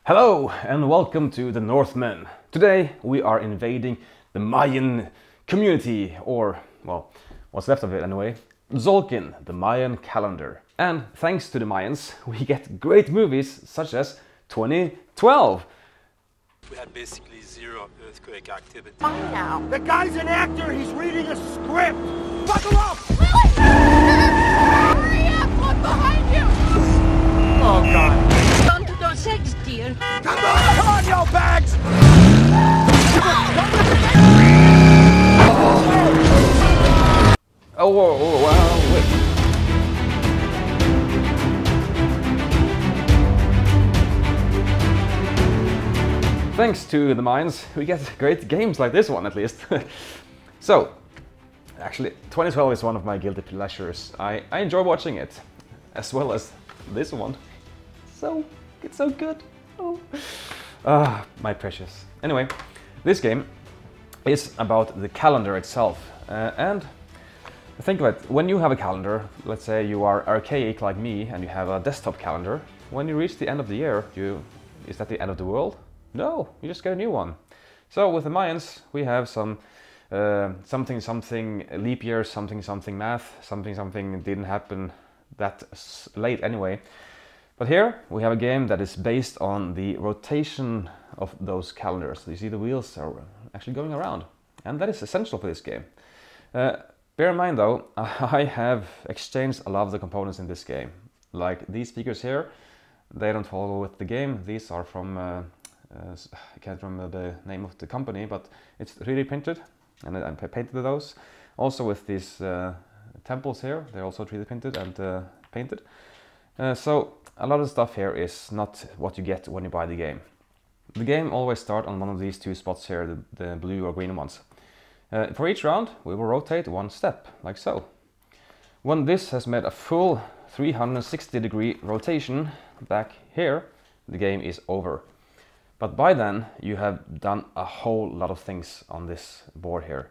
Hello and welcome to the Northman. Today we are invading the Mayan community, or, well, what's left of it anyway. Tzolk'in, the Mayan calendar. And thanks to the Mayans, we get great movies such as 2012. We had basically zero earthquake activity. Fine now. The guy's an actor, he's reading a script! Buckle up! Hurry up! Look behind you! Oh god. On to those eggs, dear. Come on, yo bags! Oh, wow, wait. Thanks to the Mayans, we get great games like this one at least. So, actually, 2012 is one of my guilty pleasures. I enjoy watching it, as well as this one. So, it's so good. Oh. My precious. Anyway, this game is about the calendar itself. And think of it, when you have a calendar, let's say you are archaic like me and you have a desktop calendar, when you reach the end of the year, is that the end of the world? No, you just get a new one. So with the Mayans, we have some something leap year, something math, something didn't happen that late anyway. But here we have a game that is based on the rotation of those calendars. You see the wheels are actually going around, and that is essential for this game. Bear in mind though, I have exchanged a lot of the components in this game. Like these speakers here, they don't follow with the game. These are from, I can't remember the name of the company, but it's 3D printed, and I painted those. Also with these temples here, they're also 3D printed and painted. So a lot of stuff here is not what you get when you buy the game. The game always starts on one of these two spots here, the blue or green ones. For each round, we will rotate one step, like so. When this has made a full 360-degree rotation back here, the game is over. But by then, you have done a whole lot of things on this board here.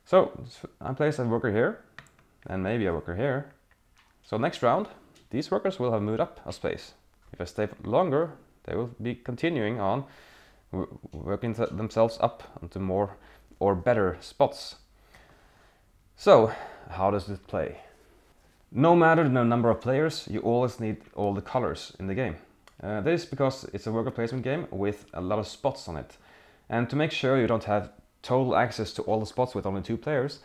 So, I place a worker here, and maybe a worker here. So next round, these workers will have moved up a space. If I stay longer, they will be continuing on working themselves up into more or better spots. So, how does it play? No matter the number of players, you always need all the colors in the game. This is because it's a worker placement game with a lot of spots on it. And to make sure you don't have total access to all the spots with only 2 players,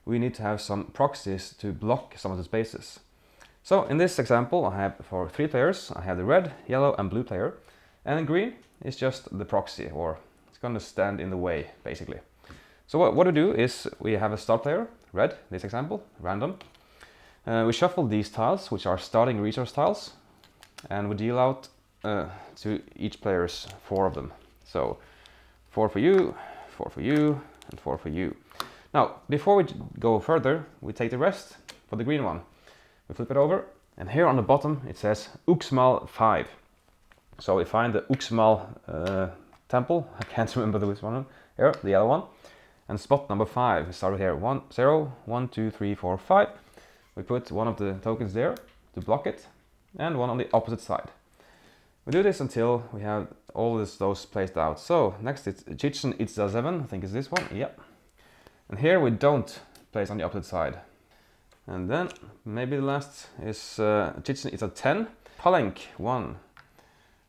we need to have some proxies to block some of the spaces. So in this example, I have for 3 players, I have the red, yellow and blue player. And green is just the proxy, or it's going to stand in the way, basically. So what we do is we have a start player, red, this example, random. We shuffle these tiles, which are starting resource tiles, and we deal out to each player's 4 of them. So 4 for you, 4 for you, and 4 for you. Now, before we go further, we take the rest for the green one. We flip it over, and here on the bottom it says Uxmal 5. So we find the Uxmal temple, I can't remember which one, here, the yellow one. And spot number 5, we start with here, 0, 1, 2, 3, 4, 5. We put one of the tokens there to block it, and one on the opposite side. We do this until we have all those placed out. So next it's Chichen Itza 7, I think it's this one, yeah. And here we don't place on the opposite side. And then maybe the last is Chichen Itza 10, Palenque 1.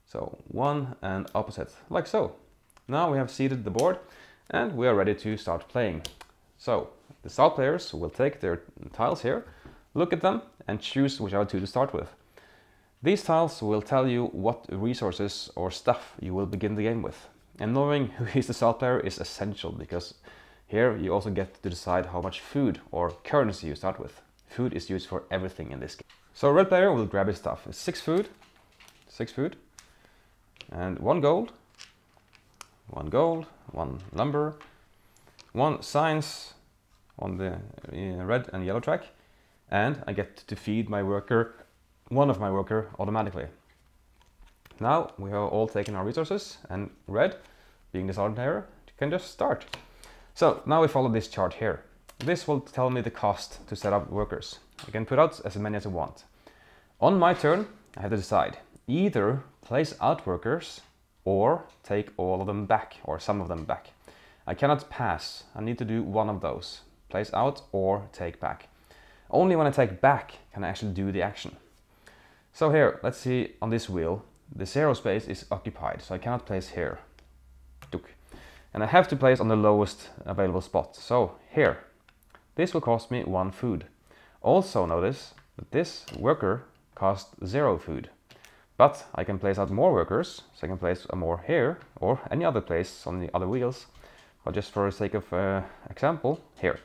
So 1 and opposite, like so. Now we have seeded the board and we are ready to start playing. So the start players will take their tiles here, look at them and choose whichever 2 to start with. These tiles will tell you what resources or stuff you will begin the game with. And knowing who is the start player is essential, because here you also get to decide how much food or currency you start with. Food is used for everything in this game. So red player will grab his stuff. It's 6 food, and 1 gold, 1 lumber, 1 science on the red and yellow track, and I get to feed my worker, one of my worker, automatically. Now we have all taken our resources, and red, being the starting player, can just start. So now we follow this chart here. This will tell me the cost to set up workers. I can put out as many as I want. On my turn, I have to decide. Either place out workers or take all of them back, or some of them back. I cannot pass. I need to do one of those. Place out or take back. Only when I take back can I actually do the action. So here, let's see on this wheel, the 0 space is occupied, so I cannot place here. And I have to place on the lowest available spot. So here, this will cost me 1 food. Also notice that this worker costs 0 food. But I can place out more workers, so I can place more here or any other place on the other wheels. But just for the sake of example, here.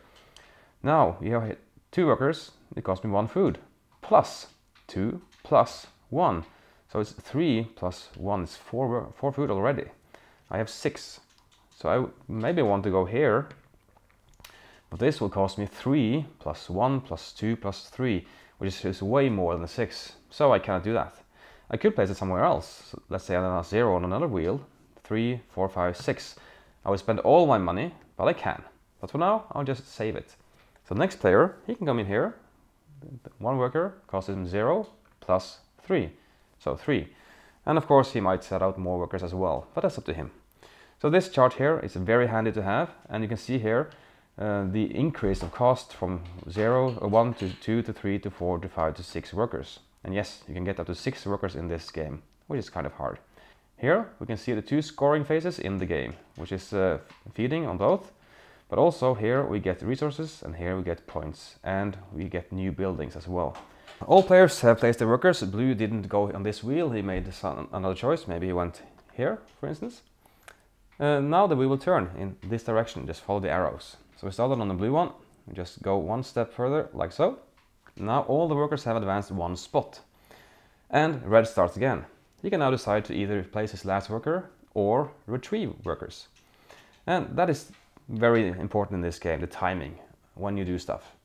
Now you have 2 workers, it cost me 1 food, plus 2 plus 1. So it's 3 plus 1, it's 4 food already. I have 6. So I maybe want to go here, but this will cost me 3 plus 1 plus 2 plus 3, which is way more than the 6. So I cannot do that. I could place it somewhere else. So let's say I have 0 on another wheel, 3, 4, 5, 6. I will spend all my money, but I can. But for now, I'll just save it. So the next player, he can come in here. 1 worker costs him 0 plus 3. So 3. And of course he might set out more workers as well, but that's up to him. So this chart here is very handy to have, and you can see here the increase of cost from 1 to 2 to 3 to 4 to 5 to 6 workers. And yes, you can get up to 6 workers in this game, which is kind of hard. Here we can see the 2 scoring phases in the game, which is feeding on both. But also here we get resources, and here we get points, and we get new buildings as well. All players have placed their workers. Blue didn't go on this wheel, he made another choice. Maybe he went here, for instance. Now the wheel will turn in this direction, just follow the arrows. So we started on the blue one, we just go 1 step further, like so. Now all the workers have advanced 1 spot. And red starts again. He can now decide to either place his last worker or retrieve workers. And that is very important in this game, the timing, when you do stuff.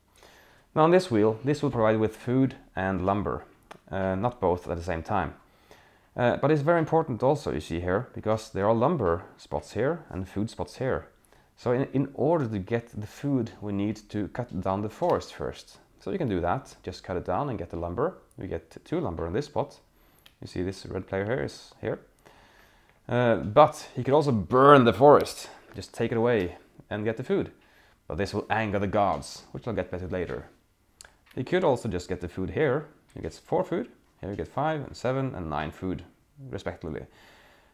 Now on this wheel, this will provide with food and lumber, not both at the same time. But it's very important also, you see here, because there are lumber spots here and food spots here. So in order to get the food, we need to cut down the forest first. So you can do that, just cut it down and get the lumber. We get 2 lumber in this spot. You see this red player here is here. But he could also burn the forest, just take it away and get the food. But this will anger the gods, which I'll get back to later. He could also just get the food here. He gets 4 food. Here you get 5 and 7 and 9 food, respectively.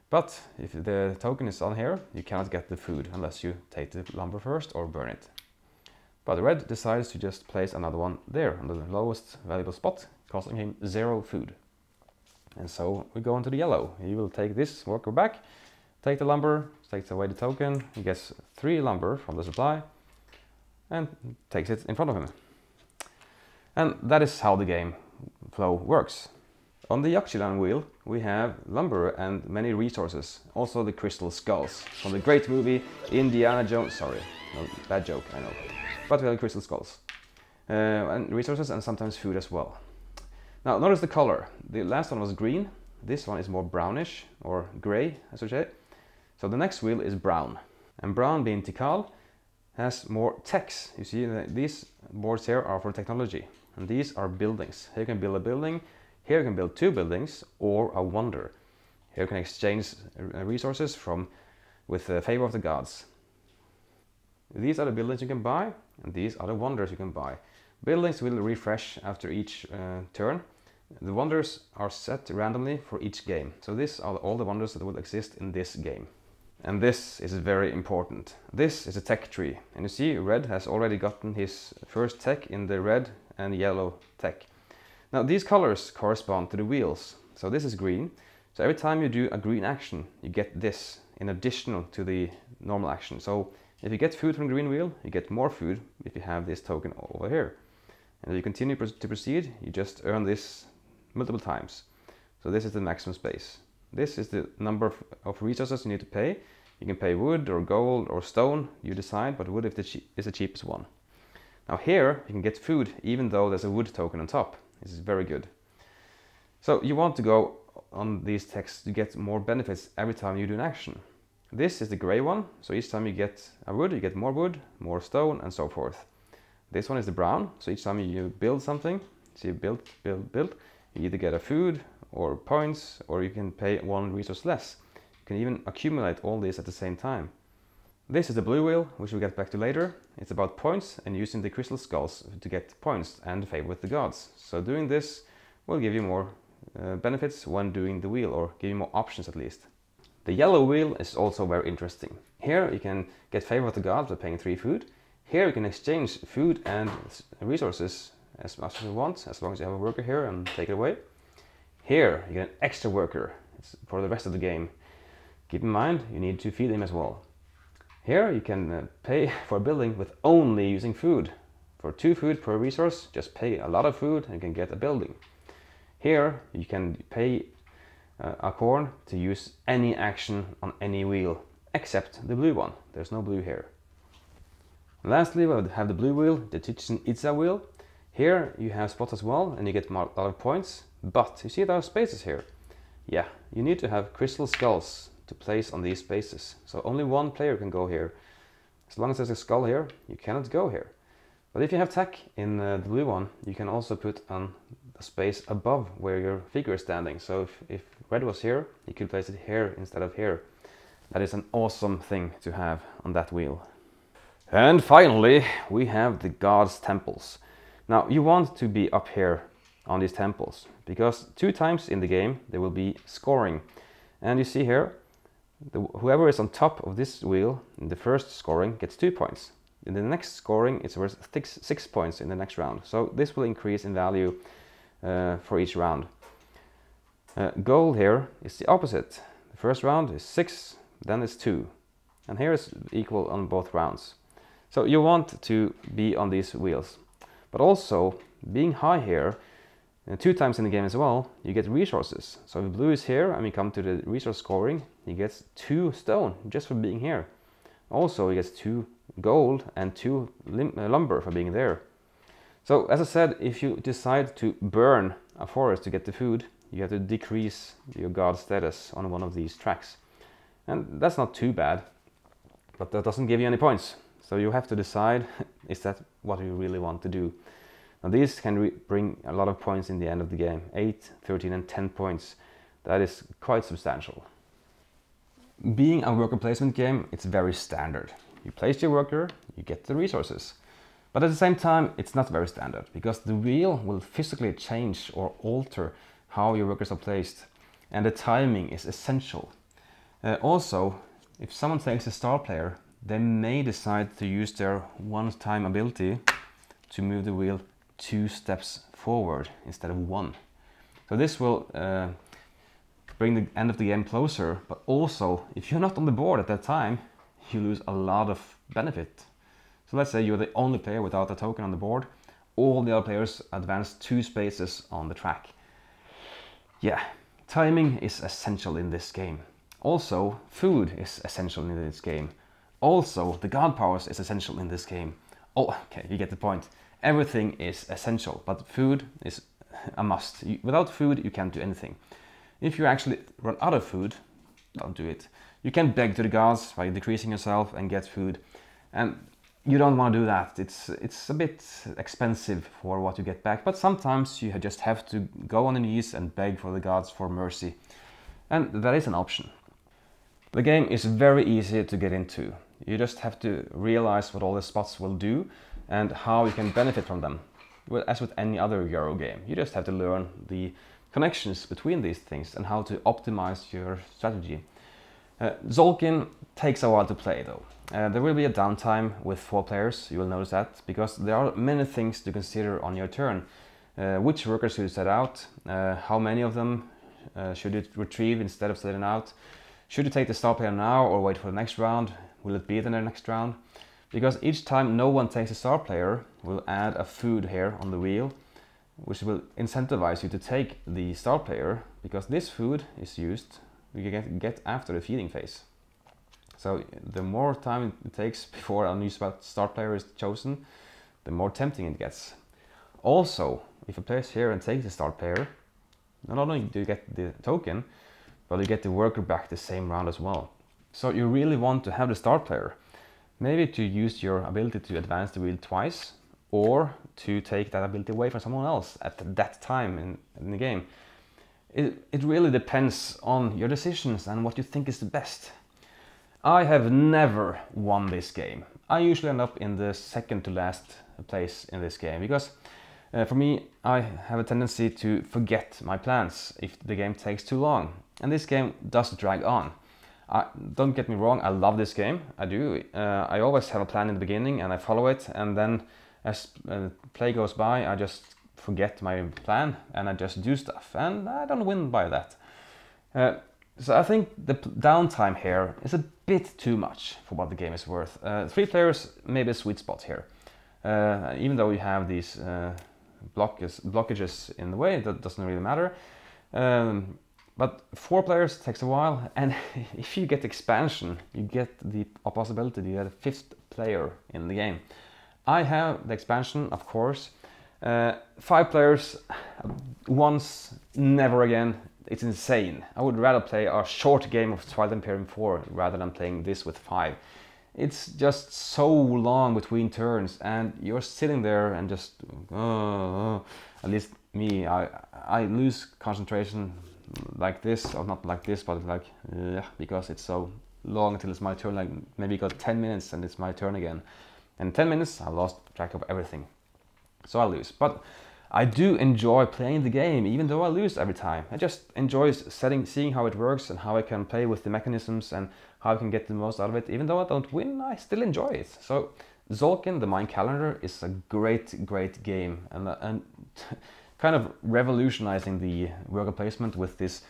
But if the token is on here, you cannot get the food unless you take the lumber first or burn it. But red decides to just place another one there on the lowest valuable spot, costing him 0 food. And so we go into the yellow. He will take this worker back, take the lumber, takes away the token, he gets 3 lumber from the supply, and takes it in front of him. And that is how the game flow works. On the Yakshilan wheel, we have lumber and many resources, also the crystal skulls from the great movie Indiana Jones. Sorry, no, bad joke, I know. But we have crystal skulls and resources and sometimes food as well. Now notice the color. The last one was green. This one is more brownish or gray, as we say. So the next wheel is brown. And brown, being Tikal, has more techs. You see, these boards here are for technology. And these are buildings. Here you can build a building. Here you can build 2 buildings or a wonder. Here you can exchange resources with the favor of the gods. These are the buildings you can buy, and these are the wonders you can buy. Buildings will refresh after each turn. The wonders are set randomly for each game. So these are all the wonders that will exist in this game. And this is very important. This is a tech tree. And you see, red has already gotten his first tech in the red and yellow tech. Now these colors correspond to the wheels. So this is green. So every time you do a green action, you get this in addition to the normal action. So if you get food from the green wheel, you get more food if you have this token over here. And if you continue to proceed, you just earn this multiple times. So this is the maximum space. This is the number of resources you need to pay. You can pay wood or gold or stone, you decide, but wood is the cheapest one. Now here you can get food even though there's a wood token on top. This is very good. So you want to go on these texts to get more benefits every time you do an action. This is the gray one, so each time you get a wood, you get more stone, and so forth. This one is the brown, so each time you build something, so you build, you either get a food or points, or you can pay 1 resource less. can even accumulate all these at the same time. This is the blue wheel, which we'll get back to later. It's about points and using the crystal skulls to get points and favor with the gods. So doing this will give you more benefits when doing the wheel, or give you more options at least. The yellow wheel is also very interesting. Here you can get favor with the gods by paying 3 food. Here you can exchange food and resources as much as you want, as long as you have a worker here and take it away. Here you get an extra worker for the rest of the game. Keep in mind, you need to feed him as well. Here you can pay for a building with only using food. For 2 food per resource, just pay a lot of food and you can get a building. Here you can pay a corn to use any action on any wheel, except the blue one. There's no blue here. Lastly, we'll have the blue wheel, the Tzolk'in Itza wheel. Here you have spots as well and you get a lot of points, but you see those spaces here? Yeah, you need to have crystal skulls to place on these spaces. So only one player can go here. As long as there's a skull here, you cannot go here. But if you have tech in the blue one, you can also put on a space above where your figure is standing. So if red was here, you could place it here instead of here. That is an awesome thing to have on that wheel. And finally, we have the gods' temples. Now you want to be up here on these temples, because 2 times in the game there will be scoring. And you see here, whoever is on top of this wheel in the first scoring gets 2 points. In the next scoring it's worth 6 points in the next round. So this will increase in value for each round. Gold here is the opposite. The first round is 6, then it's 2. And here is equal on both rounds. So you want to be on these wheels. But also, being high here, 2 times in the game as well, you get resources. So if blue is here and we come to the resource scoring, he gets 2 stone just for being here. Also he gets 2 gold and 2 lumber for being there. So as I said, if you decide to burn a forest to get the food, you have to decrease your god status on one of these tracks. And that's not too bad, but that doesn't give you any points. So you have to decide, is that what you really want to do? Now these can bring a lot of points in the end of the game. 8, 13 and 10 points. That is quite substantial. Being a worker placement game, it's very standard. You place your worker, you get the resources. But at the same time, it's not very standard, because the wheel will physically change or alter how your workers are placed. And the timing is essential. Also, if someone takes a star player, they may decide to use their one-time ability to move the wheel 2 steps forward instead of 1. So this will bring the end of the game closer, but also if you're not on the board at that time, you lose a lot of benefit. So let's say you're the only player without a token on the board, all the other players advance 2 spaces on the track. Yeah, timing is essential in this game. Also, food is essential in this game. Also, the god powers is essential in this game. Oh, okay, you get the point. Everything is essential, but food is a must. Without food, you can't do anything. If you actually run out of food, don't do it. You can beg to the gods by decreasing yourself and get food. And you don't want to do that. It's a bit expensive for what you get back, but sometimes you just have to go on the knees and beg for the gods for mercy. And that is an option. The game is very easy to get into. You just have to realize what all the spots will do and how you can benefit from them. As with any other Euro game, you just have to learn the connections between these things and how to optimize your strategy. Tzolk'in takes a while to play though. There will be a downtime with 4 players, you will notice that, because there are many things to consider on your turn. Which workers should you set out? How many of them should you retrieve instead of setting out? Should you take the star player now or wait for the next round? Will it be in the next round? Because each time no one takes a star player, we'll add a food here on the wheel, which will incentivize you to take the star player, because this food is used, we get after the feeding phase. So the more time it takes before a new star player is chosen, the more tempting it gets. Also, if you place here and take the star player, not only do you get the token, but you get the worker back the same round as well. So you really want to have the star player. Maybe to use your ability to advance the wheel twice, or to take that ability away from someone else at that time in the game. it really depends on your decisions and what you think is the best. I have never won this game. I usually end up in the second to last place in this game because for me, I have a tendency to forget my plans if the game takes too long. And this game does drag on. Don't get me wrong, I love this game, I do. I always have a plan in the beginning and I follow it, and then as play goes by, I just forget my plan and I just do stuff, and I don't win by that. So I think the downtime here is a bit too much for what the game is worth. 3 players, maybe a sweet spot here. Even though you have these blockages in the way, that doesn't really matter. But 4 players takes a while, and if you get expansion, you get the possibility to get a 5th player in the game. I have the expansion, of course. 5 players, once, never again. It's insane. I would rather play a short game of Twilight Imperium 4 rather than playing this with 5. It's just so long between turns, and you're sitting there and just, at least me, I lose concentration like this, or not like this, but like, because it's so long until it's my turn, like maybe got 10 minutes and it's my turn again. And 10 minutes, I lost track of everything. So I lose. But I do enjoy playing the game, even though I lose every time. I just enjoy seeing how it works and how I can play with the mechanisms and how I can get the most out of it. Even though I don't win, I still enjoy it. So Tzolk'in, the Mayan Calendar, is a great game, and kind of revolutionizing the worker placement with this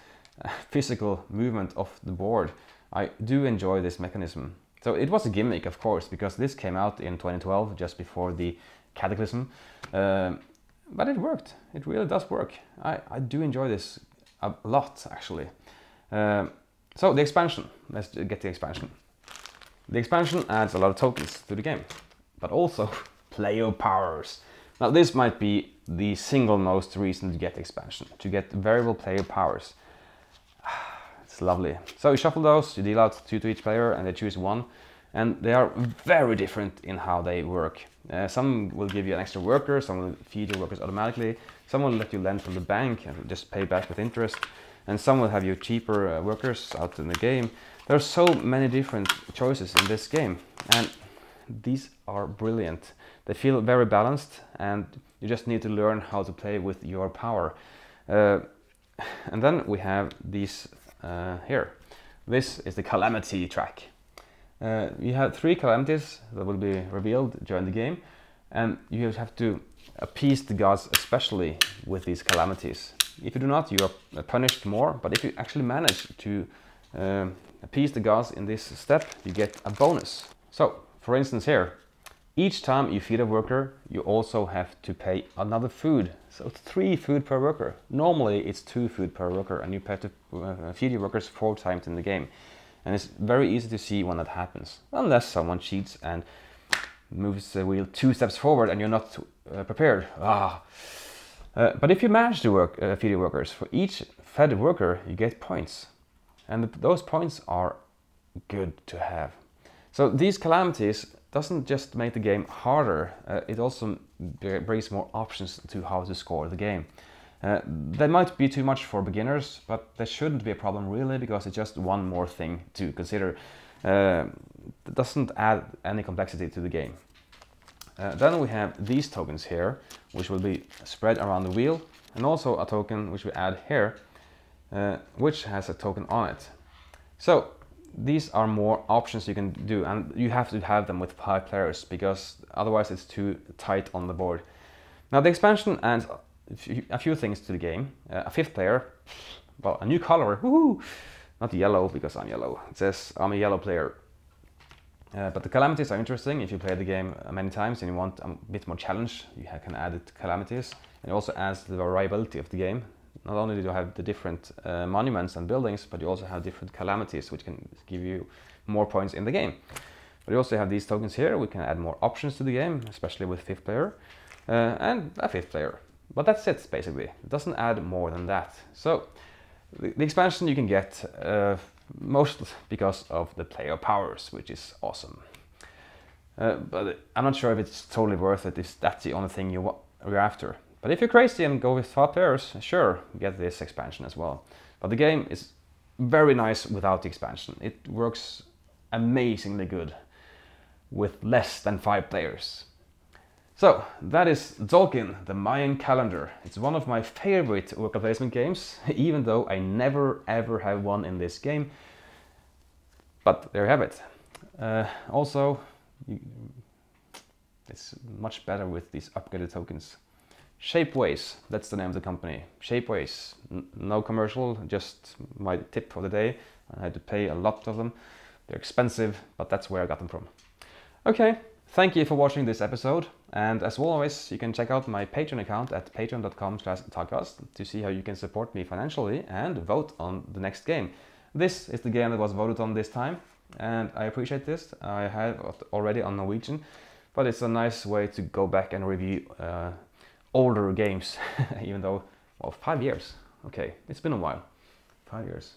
physical movement of the board. I do enjoy this mechanism. So it was a gimmick, of course, because this came out in 2012, just before the Cataclysm. But it worked. It really does work. I do enjoy this a lot, actually. So the expansion. Let's get the expansion. The expansion adds a lot of tokens to the game, but also player powers. Now this might be the single most reason to get expansion, to get variable player powers. It's lovely. So you shuffle those, you deal out 2 to each player, and they choose 1. And they are very different in how they work. Some will give you an extra worker, some will feed your workers automatically, some will let you lend from the bank and just pay back with interest, and some will have you cheaper workers out in the game. There are so many different choices in this game, and these are brilliant. They feel very balanced, and you just need to learn how to play with your power. And then we have these here. This is the Calamity track. You have 3 calamities that will be revealed during the game, and you have to appease the gods, especially with these calamities. If you do not, you are punished more, but if you actually manage to appease the gods in this step, you get a bonus. So, for instance here, each time you feed a worker, you also have to pay another food. So it's 3 food per worker. Normally it's 2 food per worker, and you have to feed your workers 4 times in the game. And it's very easy to see when that happens, unless someone cheats and moves the wheel 2 steps forward and you're not prepared. But if you manage to feed your workers, for each fed worker you get points. And those points are good to have. So these calamities doesn't just make the game harder, it also brings more options to how to score the game. They might be too much for beginners, but there shouldn't be a problem really, because it's just one more thing to consider. It doesn't add any complexity to the game. Then we have these tokens here, which will be spread around the wheel, and also a token which we add here, which has a token on it. So these are more options you can do, and you have to have them with 5 players, because otherwise it's too tight on the board. Now the expansion adds a few things to the game. A 5th player, well, a new color, woohoo! Not yellow, because I'm yellow. It says I'm a yellow player. But the calamities are interesting. If you play the game many times and you want a bit more challenge, you can add it to calamities. And it also adds the variability of the game. Not only do you have the different monuments and buildings, but you also have different calamities, which can give you more points in the game. But you also have these tokens here. We can add more options to the game, especially with 5th player and a 5th player. But that's it, basically. It doesn't add more than that. So the expansion you can get mostly because of the player powers, which is awesome. But I'm not sure if it's totally worth it if that's the only thing you're after. But But if you're crazy and go with 5 players, sure, get this expansion as well. But the game is very nice without the expansion. It works amazingly good with less than 5 players. So that is Tzolk'in, the Mayan Calendar. It's one of my favorite worker placement games, even though I never ever have won in this game. But there you have it. Also, it's much better with these upgraded tokens. Shapeways, that's the name of the company. Shapeways, no commercial, just my tip for the day. I had to pay a lot of them. They're expensive, but that's where I got them from. Okay, thank you for watching this episode. And as always, you can check out my Patreon account at patreon.com/Tzolk'in to see how you can support me financially and vote on the next game. This is the game that was voted on this time, and I appreciate this. I have it already on Norwegian, but it's a nice way to go back and review older games, even though, well, 5 years. Okay, it's been a while. 5 years.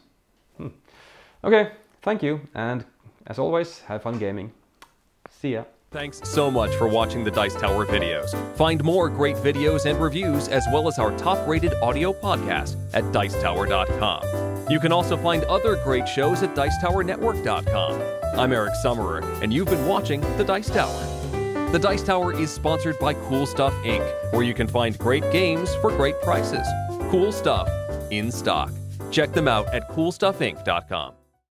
Okay, thank you, and as always, have fun gaming. See ya. Thanks so much for watching the Dice Tower videos. Find more great videos and reviews, as well as our top-rated audio podcast at Dicetower.com. You can also find other great shows at Dicetowernetwork.com. I'm Eric Summerer, and you've been watching The Dice Tower. The Dice Tower is sponsored by Cool Stuff Inc., where you can find great games for great prices. Cool stuff in stock. Check them out at CoolStuffInc.com.